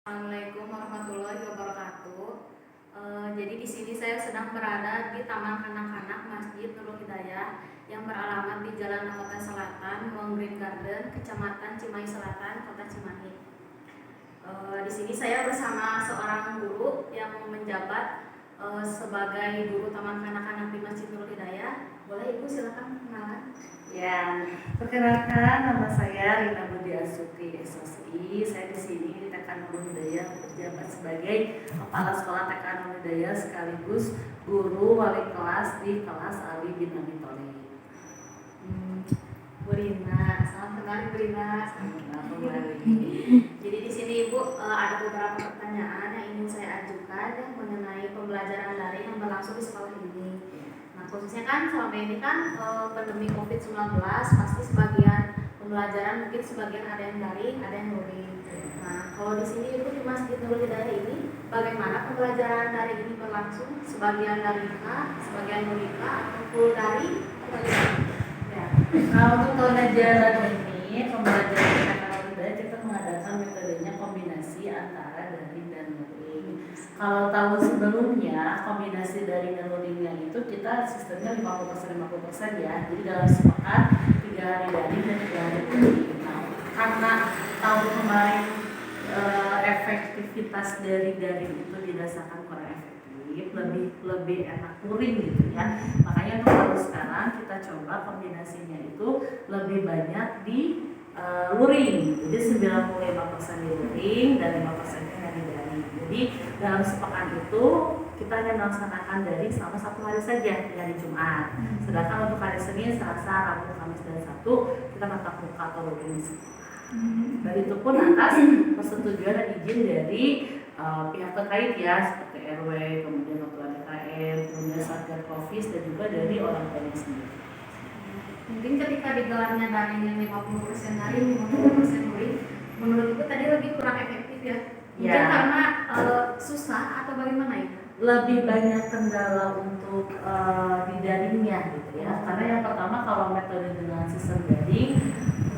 Assalamualaikum warahmatullahi wabarakatuh. Jadi di sini saya sedang berada di Taman Kanak-kanak Masjid Nurul Hidayah yang beralamat di Jalan Kota Selatan, Long Green Garden, Kecamatan Cimahi Selatan, Kota Cimahi. Di sini saya bersama seorang guru yang menjabat sebagai guru Taman Kanak-kanak di Masjid Nurul Hidayah. Boleh Ibu silakan kenalan? Ya, perkenalkan nama saya Rina Budi Astuti SOSI. Saya di sini di TK Nurul Hidayah berjabat sebagai Kepala Sekolah TK Nurul Hidayah sekaligus guru wali kelas di kelas Ali bin Abi Thalib. Bu Rina, salam kenal Bu Rina. Jadi di sini Ibu ada beberapa pertanyaan yang ingin saya ajukan mengenai pembelajaran daring yang berlangsung di sekolah ini. Nah, khususnya kan selama ini kan pandemi COVID-19 pasti sebagian pembelajaran mungkin sebagian ada yang daring, ada yang luring. Nah, kalau di sini Ibu di Masjid Nurul Hidayah ini bagaimana pembelajaran daring ini berlangsung? Sebagian daring kah, sebagian luring kah, atau full daring? Ya, nah untuk pembelajaran ini, pembelajaran TK Nurul Hidayah kita mengadakan metodenya kombinasi antara daring dan luring. Kalau tahun sebelumnya kombinasi daring dan luringnya itu kita sistemnya 50% ya. Jadi dalam sepekan 3 hari daring dan 3 hari luring. Nah, karena tahun kemarin efektivitas dari daring itu dirasakan kurang efektif, lebih enak luring gitu ya. Makanya untuk tahun sekarang kita coba kombinasinya itu lebih banyak di luring. Jadi 95% di luring dan 5% di daring. Jadi dalam sepekan itu kita hanya melaksanakan daring selama 1 hari saja di hari Jumat. Sedangkan untuk hari Senin, Selasa, Rabu, Kamis dan Sabtu kita tatap muka atau luring di sekolah. Dan itu pun atas persetujuan dan izin dari pihak terkait ya, seperti RW, kemudian ketua DKM, kemudian Satgas Covid dan juga dari orang tuanya sendiri. Mungkin ketika digelarnya daring yang 50% daring, 50% luring, menurut Ibu tadi lebih kurang efektif ya? Mungkin karena susah atau bagaimana ya? Lebih banyak kendala untuk di daringnya gitu ya. Karena yang pertama kalau metode dengan sistem daring,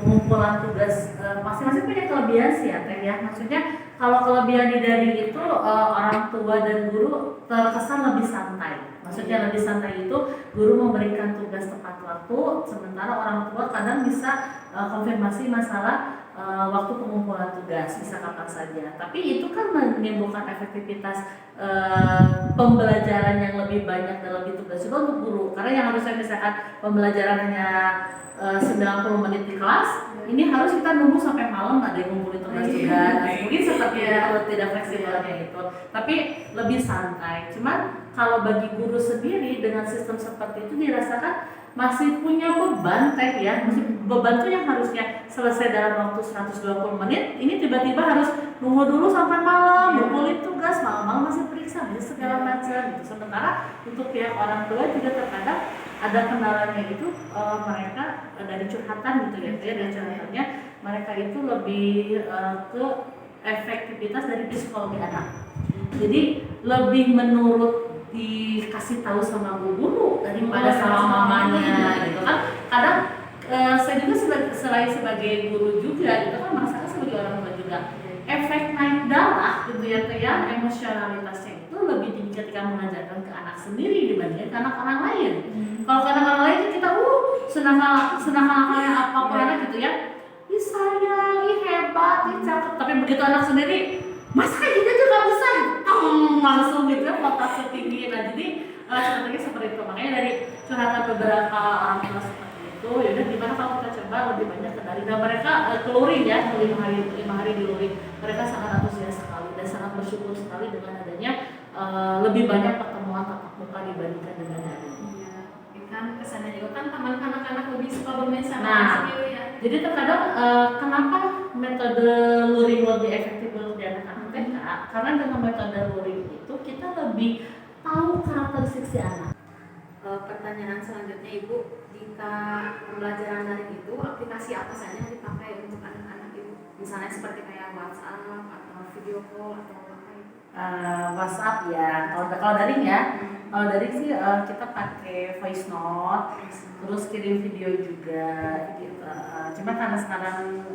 pengumpulan tugas masing-masing punya kelebihan sih ya Teh ya. Maksudnya kalau kelebihan di daring itu orang tua dan guru terkesan lebih santai. Maksudnya lebih santai itu guru memberikan tugas tepat waktu, sementara orang tua kadang bisa konfirmasi masalah waktu pengumpulan tugas bisa kapan saja. Tapi itu kan menimbulkan efektivitas pembelajaran yang lebih banyak dan lebih tugas juga untuk guru. Karena yang harusnya misalkan pembelajaran hanya 90 menit di kelas, ini harus kita nunggu sampai malam ada yang ngumpulin tugas-tugas. Mungkin seperti itu tidak fleksibelnya itu, tapi lebih santai. Cuman kalau bagi guru sendiri dengan sistem seperti itu dirasakan masih punya beban Teh ya. Masih beban tuh yang harusnya selesai dalam waktu 120 menit, ini tiba-tiba harus nunggu dulu sampai malam, ngumpulin tugas, malam-malam masih periksa, segala macam gitu. Sementara untuk pihak orang tua juga terkadang ada kendalanya itu mereka dari curhatan gitu ya, dari curhatannya mereka itu lebih ke efektivitas dari psikologi anak. Jadi lebih menurut dikasih tahu sama bu guru daripada sama mamanya gitu kan. Kadang saya juga selain sebagai guru juga gitu kan merasakan sebagai orang tua juga efek naik darah gitu ya Teh ya, emosionalitasnya itu lebih tinggi ketika mengajarkan ke anak sendiri dibandingkan ke anak orang lain. Kalau ke anak orang lain kita senang-senangnya apapun anak gitu ya, ih sayang, ih hebat, ih cakep. Tapi begitu anak sendiri, masa kayak gitu juga bisa, langsung gitu ya flotasi tinggi. Nah jadi contohnya seperti itu. Makanya dari curhatan beberapa orang tua seperti itu, yaudah gimana kalau kita coba lebih banyak ke daring. Dan mereka keluring ya, 5 hari di luring. Mereka sangat antusias sekali dan sangat bersyukur sekali dengan adanya lebih banyak pertemuan tatap muka dibandingkan dengan daring. Iya, kan kesannya juga kan taman kanak-kanak lebih suka bermain sama sendiri ya. Jadi terkadang kenapa metode luring lebih efektif untuk di anak-anak TK? Karena dengan metode luring itu kita lebih tahu karakteristik si anak. Pertanyaan selanjutnya Ibu, jika pembelajaran daring itu aplikasi apa saja yang dipakai untuk anak-anak Ibu? Misalnya seperti kayak WhatsApp atau video call atau apa itu? WhatsApp ya. Kalau daring ya, kalau daring sih kita pakai voice note, terus kirim video juga gitu. Cuma karena sekarang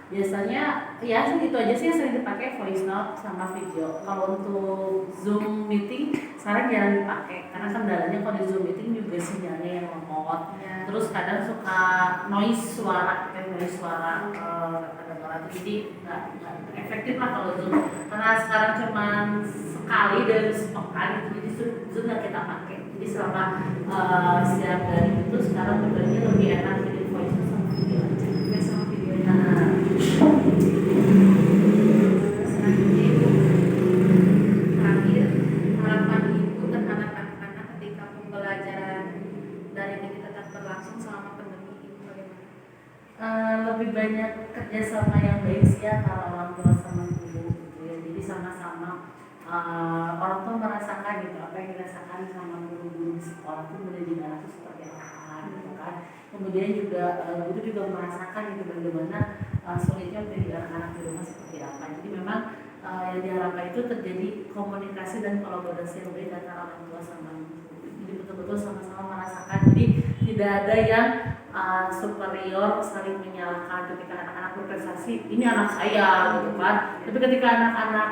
Biasanya ya itu aja sih yang sering dipakai, voice note sama video. Kalau untuk Zoom meeting sekarang jarang dipakai karena kendalanya kalau di Zoom meeting juga sinyalnya yang lemot. Ya. Terus kadang suka noise suara, kayak noise suara kadang-kadang jadi nggak efektif lah kalau Zoom. Karena sekarang cuma sekali dari sepekan itu, jadi Zoom nggak kita pakai. Jadi selama siang dari itu sekarang berbandingnya lebih enak jadi voice note sama video aja. Juga sama video. Nah, Selanjutnya Ibu, terakhir harapan Ibu terhadap anak-anak ketika pembelajaran daring ini tetap berlangsung selama pandemi ini bagaimana? lebih banyak kerjasama yang baik sih ya antara orang tua sama guru gitu ya. Jadi sama-sama orang tua merasakan gitu apa yang dirasakan sama guru-guru di sekolah tuh mendidik anak itu seperti apa gitu kan. Kemudian juga guru juga merasakan gitu bagaimana sulitnya mendidik anak-anak di rumah seperti apa. Jadi memang yang diharapkan itu terjadi komunikasi dan kolaborasi yang baik antara orang tua sama guru. Jadi betul-betul sama-sama merasakan. Jadi tidak ada yang superior saling menyalahkan ketika anak-anak berprestasi, ini anak saya gitu kan. Tapi ketika anak-anak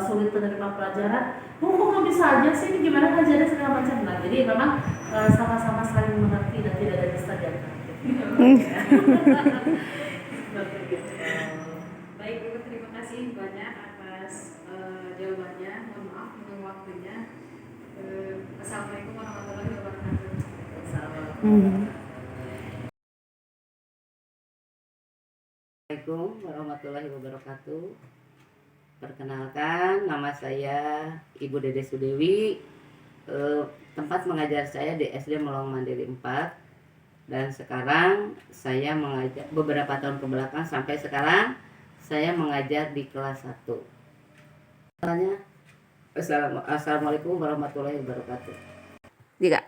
sulit menerima pelajaran, kok nggak bisa aja sih, ini gimana ngajarnya segala macam. Nah, jadi memang sama-sama saling mengerti dan tidak ada dusta di antara kita. Seperti gitu. Baik Ibu, terima kasih banyak atas jawabannya. Mohon maaf untuk waktunya. Assalamualaikum warahmatullahi wabarakatuh. Assalamualaikum warahmatullahi wabarakatuh. Perkenalkan, nama saya Ibu Dede Sudewi. Tempat mengajar saya di SD Melong Mandiri 4. Dan sekarang saya mengajar beberapa tahun ke belakang sampai sekarang saya mengajar di kelas 1. Assalamualaikum warahmatullahi wabarakatuh. Tidak.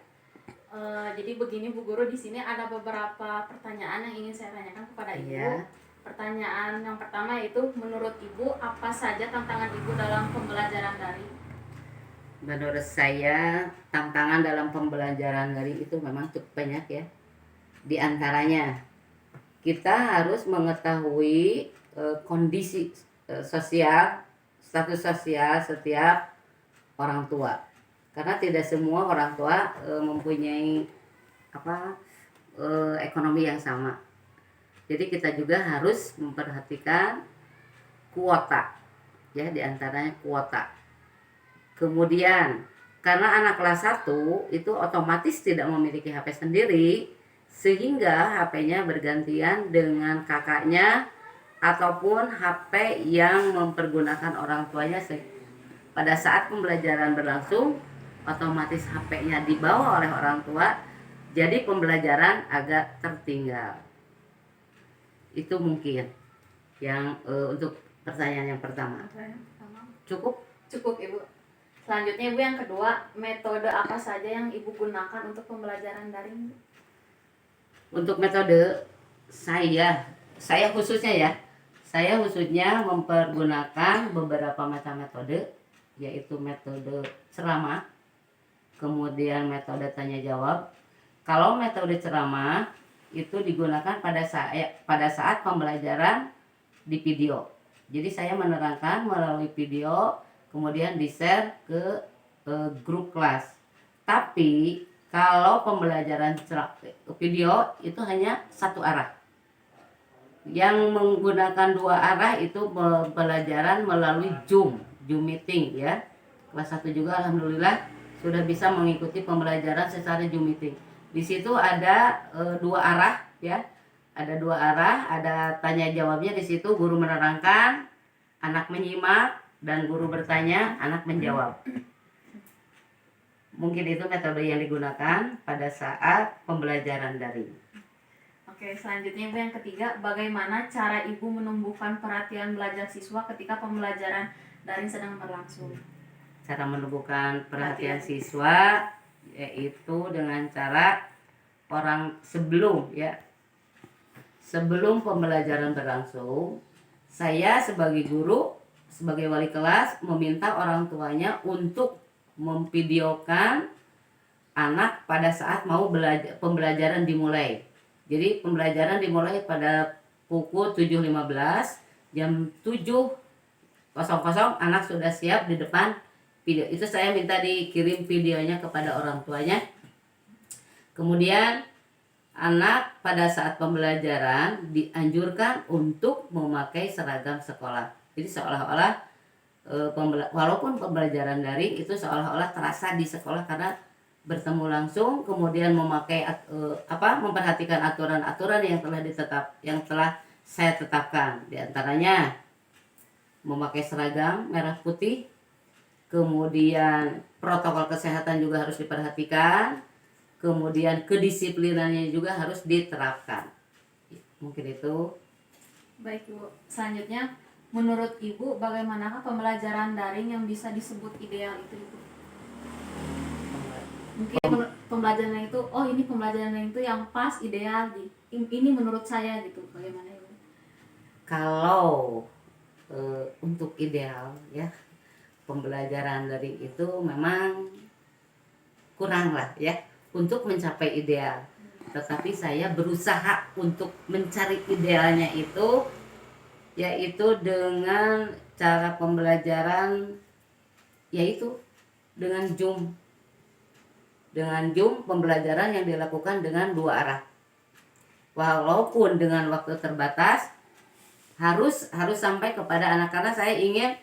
Jadi begini Bu Guru, di sini ada beberapa pertanyaan yang ingin saya tanyakan kepada Ibu. Iya. Pertanyaan yang pertama yaitu, menurut Ibu apa saja tantangan Ibu dalam pembelajaran daring? Menurut saya tantangan dalam pembelajaran daring itu memang cukup banyak ya. Di antaranya kita harus mengetahui kondisi sosial, status sosial setiap orang tua. Karena tidak semua orang tua mempunyai ekonomi yang sama. Jadi kita juga harus memperhatikan kuota, ya, di antaranya kuota. Kemudian karena anak kelas 1 itu otomatis tidak memiliki HP sendiri, sehingga HP-nya bergantian dengan kakaknya ataupun HP yang mempergunakan orang tuanya. Pada saat pembelajaran berlangsung, otomatis HP-nya dibawa oleh orang tua, jadi pembelajaran agak tertinggal. Itu mungkin yang untuk pertanyaan yang pertama. Cukup? Cukup Ibu. Selanjutnya Ibu, yang kedua, metode apa saja yang Ibu gunakan untuk pembelajaran daring? Untuk metode saya khususnya mempergunakan beberapa macam metode, yaitu metode ceramah, kemudian metode tanya jawab. Kalau metode ceramah itu digunakan pada saat pembelajaran di video. Jadi saya menerangkan melalui video, kemudian di-share ke grup kelas. Tapi kalau pembelajaran video itu hanya satu arah. Yang menggunakan dua arah itu pembelajaran melalui Zoom meeting ya. Kelas 1 juga alhamdulillah sudah bisa mengikuti pembelajaran secara Zoom meeting. Di situ ada dua arah ya. Ada dua arah, ada tanya jawabnya di situ, guru menerangkan, anak menyimak, dan guru bertanya, anak menjawab. Mungkin itu metode yang digunakan pada saat pembelajaran daring. Oke, selanjutnya Ibu, yang ketiga, bagaimana cara Ibu menumbuhkan perhatian belajar siswa ketika pembelajaran daring sedang berlangsung? Cara menumbuhkan perhatian siswa yaitu dengan cara sebelum pembelajaran berlangsung, saya sebagai guru, sebagai wali kelas meminta orang tuanya untuk memvideokan anak pada saat mau pembelajaran dimulai. Jadi pembelajaran dimulai pada pukul 7.15, jam 7.00 anak sudah siap di depan video. Itu saya minta dikirim videonya kepada orang tuanya. Kemudian anak pada saat pembelajaran dianjurkan untuk memakai seragam sekolah. Jadi seolah-olah walaupun pembelajaran daring itu seolah-olah terasa di sekolah karena bertemu langsung, kemudian memakai memperhatikan aturan-aturan yang telah saya tetapkan. Di antaranya memakai seragam merah putih, kemudian protokol kesehatan juga harus diperhatikan, kemudian kedisiplinannya juga harus diterapkan. Mungkin itu. Baik Bu, selanjutnya menurut Ibu bagaimanakah pembelajaran daring yang bisa disebut ideal itu Ibu? Mungkin pembelajaran itu, ini pembelajaran itu yang pas, ideal, ini menurut saya gitu, bagaimana Ibu? Kalau untuk ideal ya, pembelajaran daring itu memang kurang lah ya untuk mencapai ideal. Tetapi saya berusaha untuk mencari idealnya itu, yaitu dengan cara pembelajaran, yaitu dengan Zoom pembelajaran yang dilakukan dengan 2 arah. Walaupun dengan waktu terbatas harus sampai kepada anak, karena saya ingin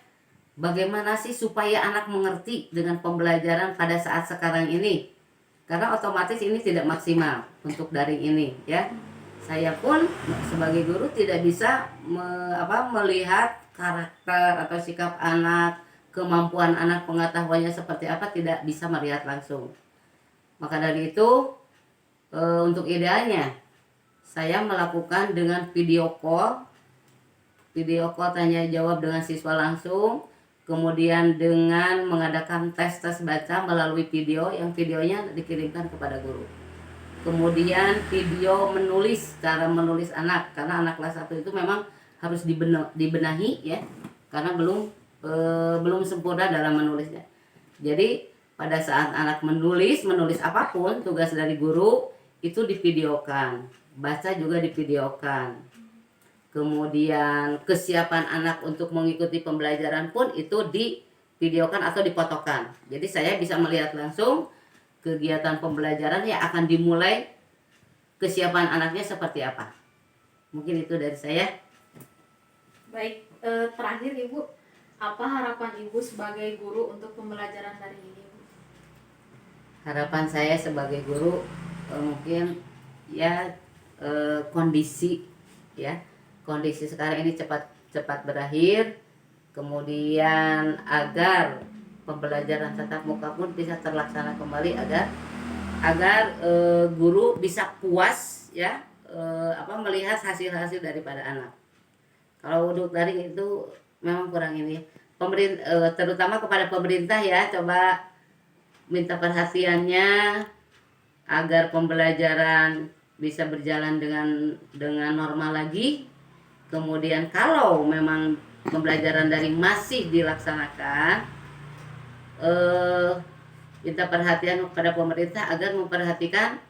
bagaimana sih supaya anak mengerti dengan pembelajaran pada saat sekarang ini. Karena otomatis ini tidak maksimal untuk daring ini ya. Saya pun sebagai guru tidak bisa melihat karakter atau sikap anak, kemampuan anak, pengetahuannya seperti apa, tidak bisa melihat langsung. Maka dari itu untuk idealnya saya melakukan dengan video call tanya jawab dengan siswa langsung, kemudian dengan mengadakan tes baca melalui video, yang videonya dikirimkan kepada guru. Kemudian video menulis, cara menulis anak, karena anak kelas 1 itu memang harus dibenahi ya, karena belum sempurna dalam menulisnya. Jadi pada saat anak menulis apapun tugas dari guru itu divideokan, baca juga divideokan. Kemudian kesiapan anak untuk mengikuti pembelajaran pun itu divideokan atau difotokan. Jadi saya bisa melihat langsung kegiatan pembelajaran yang akan dimulai, kesiapan anaknya seperti apa. Mungkin itu dari saya. Baik, terakhir Ibu, apa harapan Ibu sebagai guru untuk pembelajaran daring ini Bu? Harapan saya sebagai guru mungkin ya kondisi sekarang ini cepat berakhir, kemudian agar pembelajaran tatap muka pun bisa terlaksana kembali, agar guru bisa puas ya melihat hasil-hasil daripada anak. Kalau untuk daring itu memang kurang ini. Terutama kepada pemerintah ya, coba minta perhatiannya agar pembelajaran bisa berjalan dengan normal lagi. Kemudian kalau memang pembelajaran daring masih dilaksanakan, minta perhatian kepada pemerintah agar memperhatikan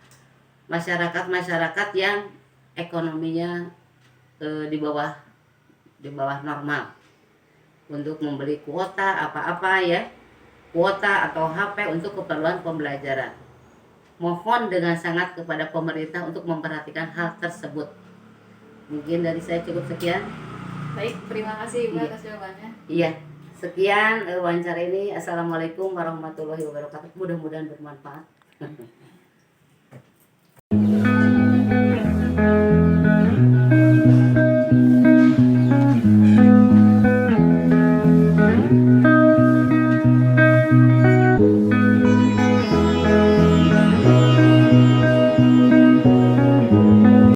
masyarakat yang ekonominya di bawah normal, untuk membeli kuota atau HP untuk keperluan pembelajaran. Mohon dengan sangat kepada pemerintah untuk memperhatikan hal tersebut. Mungkin dari saya cukup sekian. Baik, terima kasih Ibu atas jawabannya. Iya, sekian wawancara ini. Assalamualaikum warahmatullahi wabarakatuh. Mudah-mudahan bermanfaat.